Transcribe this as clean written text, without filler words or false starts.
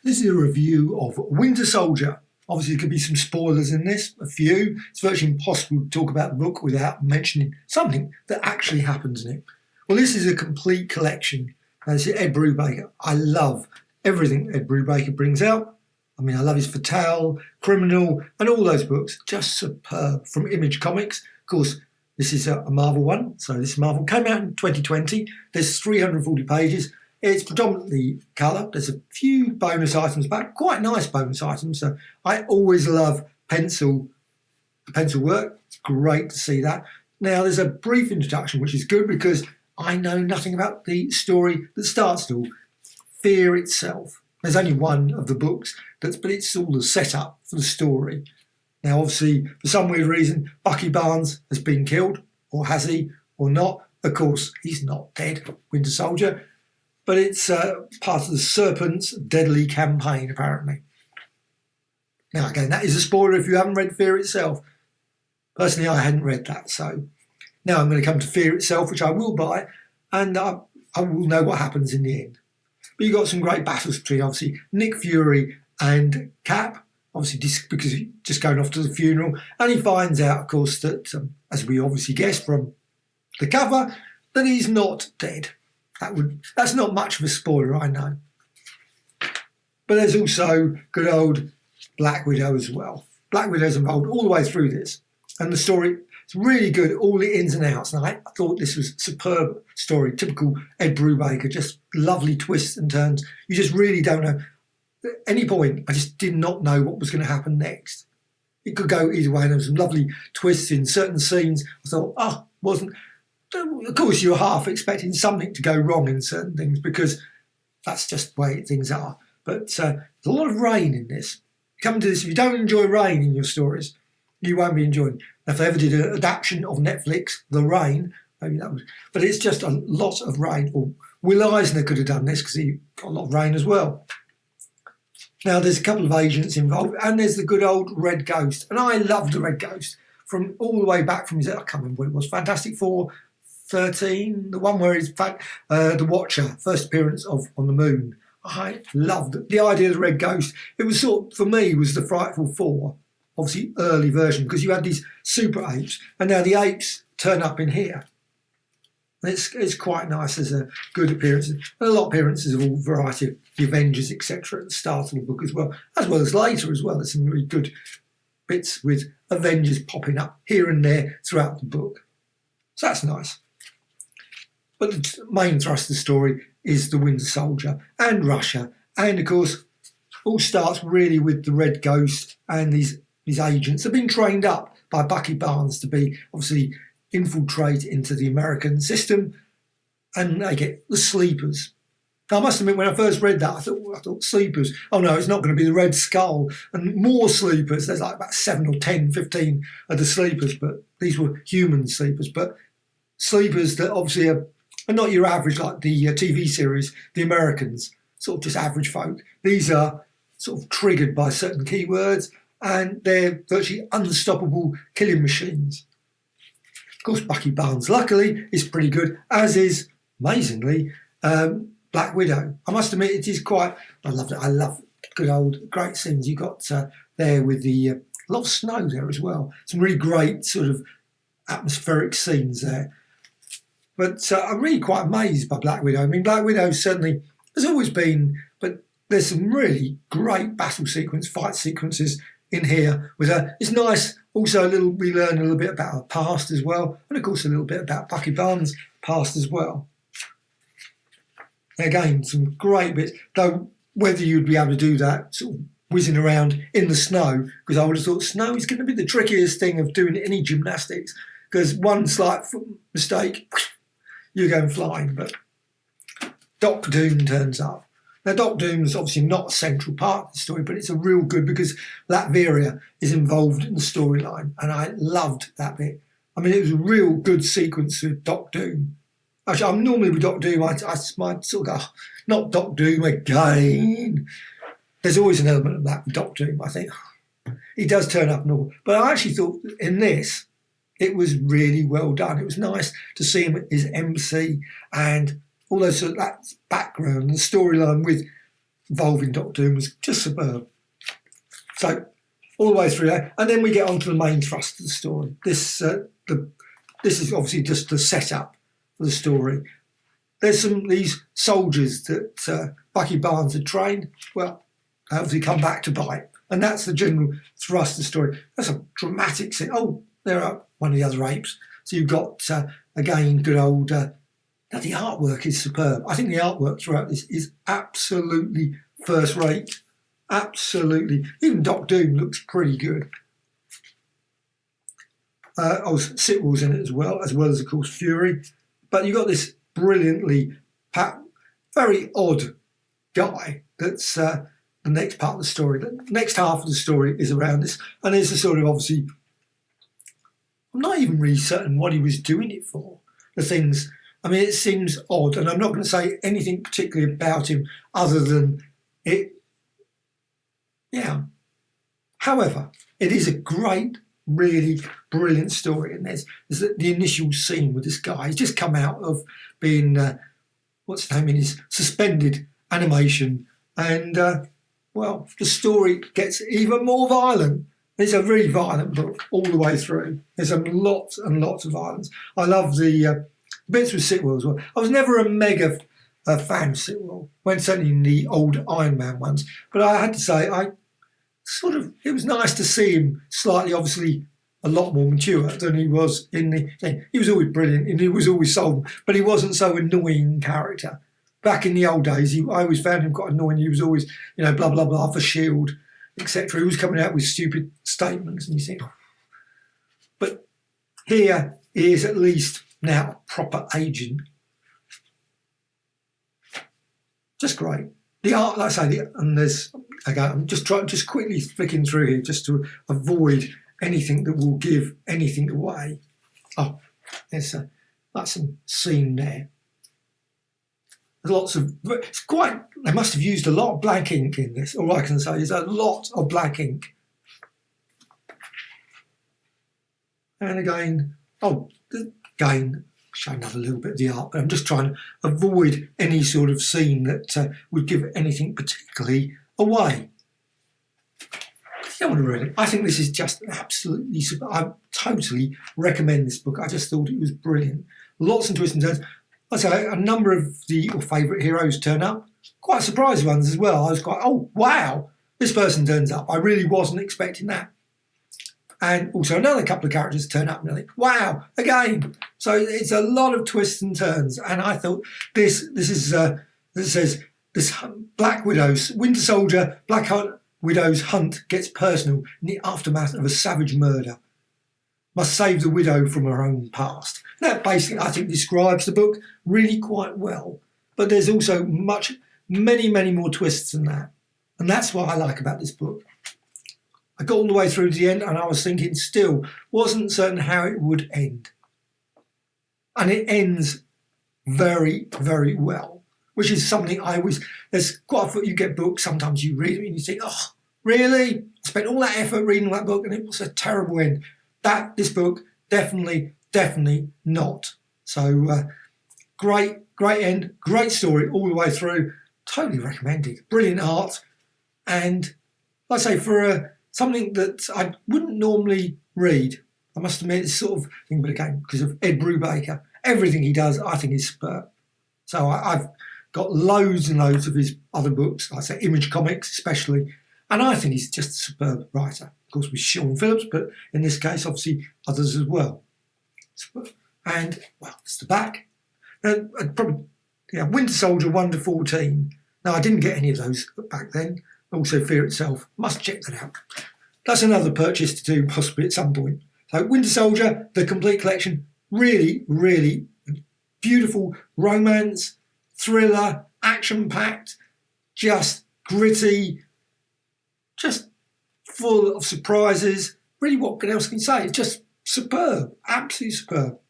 This is a review of Winter Soldier. Obviously, there could be some spoilers in this, a few. It's virtually impossible to talk about the book without mentioning something that actually happens in it. Well, this is a complete collection. This is Ed Brubaker. I love everything Ed Brubaker brings out. I mean, I love his Fatale, Criminal, and all those books. Just superb. From Image Comics. Of course, this is a Marvel one. So this Marvel came out in 2020. There's 340 pages. It's predominantly colour. There's a few bonus items back, quite nice bonus items. So I always love pencil work. It's great to see that. Now, there's a brief introduction, which is good because I know nothing about the story that starts it all. Fear itself. There's only one of the books, but it's all the setup for the story. Now, obviously, for some weird reason, Bucky Barnes has been killed, or has he, or not? Of course, he's not dead, Winter Soldier. But it's part of the Serpent's deadly campaign, apparently. Now, again, that is a spoiler if you haven't read Fear itself. Personally, I hadn't read that. So now I'm going to come to Fear itself, which I will buy, and I will know what happens in the end. But you've got some great battles between, obviously, Nick Fury and Cap, obviously, because he's just going off to the funeral. And he finds out, of course, that, as we obviously guessed from the cover, that he's not dead. That's not much of a spoiler, I know. But there's also good old Black Widow as well. Black Widow's involved all the way through this. And the story is really good, all the ins and outs. And I thought this was a superb story, typical Ed Brubaker, just lovely twists and turns. You just really don't know. At any point, I just did not know what was going to happen next. It could go either way. And there were some lovely twists in certain scenes. I thought, wasn't... Of course, you're half expecting something to go wrong in certain things because that's just the way things are. But there's a lot of rain in this. Come to this, if you don't enjoy rain in your stories, you won't be enjoying. If they ever did an adaptation of Netflix, The Rain, maybe that would. But it's just a lot of rain. Or Will Eisner could have done this because he got a lot of rain as well. Now, there's a couple of agents involved, and there's the good old Red Ghost. And I love the Red Ghost from all the way back from his, I can't remember what it was, Fantastic Four 13, the one where he's the Watcher, first appearance on the moon. I loved the idea of the Red Ghost. It was for me, was the Frightful Four, obviously early version, because you had these super apes, and now the apes turn up in here. And it's quite nice. There's a good appearance, and a lot of appearances of all variety of the Avengers, etc. at the start of the book as well as later as well. There's some really good bits with Avengers popping up here and there throughout the book. So that's nice. But the main thrust of the story is the Winter Soldier and Russia. And, of course, all starts really with the Red Ghost and these agents have been trained up by Bucky Barnes to be, obviously, infiltrate into the American system. And they get the Sleepers. Now, I must admit, when I first read that, I thought Sleepers. Oh, no, it's not going to be the Red Skull. And more Sleepers. There's like about 7 or 10, 15 of the Sleepers. But these were human Sleepers. But Sleepers that obviously are not your average, like the TV series, The Americans, sort of just average folk. These are sort of triggered by certain keywords, and they're virtually unstoppable killing machines. Of course, Bucky Barnes, luckily, is pretty good, as is, amazingly, Black Widow. I must admit, it is quite... I loved it. I love good old, great scenes you got there with a lot of snow there as well. Some really great sort of atmospheric scenes there. But I'm really quite amazed by Black Widow. I mean, Black Widow certainly has always been, but there's some really great fight sequences in here with her. It's nice. Also, we learn a little bit about her past as well. And, of course, a little bit about Bucky Barnes' past as well. Again, some great bits. Though, whether you'd be able to do that sort of whizzing around in the snow, because I would have thought snow is going to be the trickiest thing of doing any gymnastics, because one slight mistake... you're going flying, but Doc Doom turns up. Now, Doc Doom's obviously not a central part of the story, but it's a real good because Latveria is involved in the storyline, and I loved that bit. I mean, it was a real good sequence with Doc Doom. Actually, I'm normally with Doc Doom, I might sort of go, not Doc Doom again. There's always an element of that with Doc Doom, I think. He does turn up and all. But I actually thought in this, it was really well done. It was nice to see him as MC and all those sort of that background and storyline with involving Doctor Doom was just superb. So all the way through there, and then we get on to the main thrust of the story. This is obviously just the setup for the story. There's these soldiers that Bucky Barnes had trained. Well, they obviously come back to bite, and that's the general thrust of the story. That's a dramatic scene. Oh, there are one of the other apes. So you've got again good old. Now the artwork is superb. I think the artwork throughout this is absolutely first rate. Absolutely. Even Doc Doom looks pretty good. Sitwell's in it as well as of course Fury. But you've got this brilliantly very odd guy that's the next part of the story. The next half of the story is around this. And there's a sort of obviously, I'm not even really certain what he was doing it for. The things, I mean, it seems odd. And I'm not going to say anything particularly about him other than it. Yeah. However, it is a great, really brilliant story. And there's the initial scene with this guy. He's just come out of being, what's his name, in his suspended animation. And, well, the story gets even more violent. It's a really violent book all the way through. There's lots and lots of violence. I love the bits with Sitwell as well. I was never a mega fan of Sitwell, certainly in the old Iron Man ones. But I had to say, it was nice to see him slightly, obviously, a lot more mature than he was in the thing. He was always brilliant and he was always sold, but he wasn't so annoying character. Back in the old days, I always found him quite annoying. He was always, blah, blah, blah, for S.H.I.E.L.D., etc. He was coming out with stupid statements and you think, oh. But here he is at least now a proper agent. Just great. The art, like I say, and there's, again, I'm just quickly flicking through here just to avoid anything that will give anything away. Oh, that's some scene there. There's they must have used a lot of black ink in this. All I can say is a lot of black ink. And again, show another little bit of the art, but I'm just trying to avoid any sort of scene that would give anything particularly away. I don't want to ruin it. I think this is just absolutely super. I totally recommend this book. I just thought it was brilliant. Lots of twists and turns. I say a number of your favourite heroes turn up. Quite surprised ones as well. I was quite, oh wow, this person turns up. I really wasn't expecting that. And also another couple of characters turn up and I think, wow, again. So it's a lot of twists and turns. And I thought this says this Black Widow's, Winter Soldier, Black Widow's hunt gets personal in the aftermath of a savage murder. Must save the widow from her own past. That basically, I think, describes the book really quite well. But there's also many, many more twists than that. And that's what I like about this book. I got all the way through to the end and I was thinking still, wasn't certain how it would end. And it ends very, very well, which is something there's quite a few, you get books, sometimes you read it and you think, oh, really? I spent all that effort reading that book and it was a terrible end. This book, definitely not. So great end, great story all the way through. Totally recommended. Brilliant art. And like I say, for something that I wouldn't normally read, I must admit, it's sort of thing, but again, because of Ed Brubaker, everything he does, I think is superb. So I've got loads and loads of his other books, like I say, Image Comics especially, and I think he's just a superb writer. Of course, with Sean Phillips, but in this case, obviously, others as well. And, well, it's the back. Winter Soldier 1 to 14. Now, I didn't get any of those back then. Also, Fear Itself. Must check that out. That's another purchase to do, possibly at some point. So, Winter Soldier, the complete collection. Really, really beautiful romance, thriller, action-packed, just gritty, just full of surprises. Really, what else can you say? It's just superb, absolutely superb.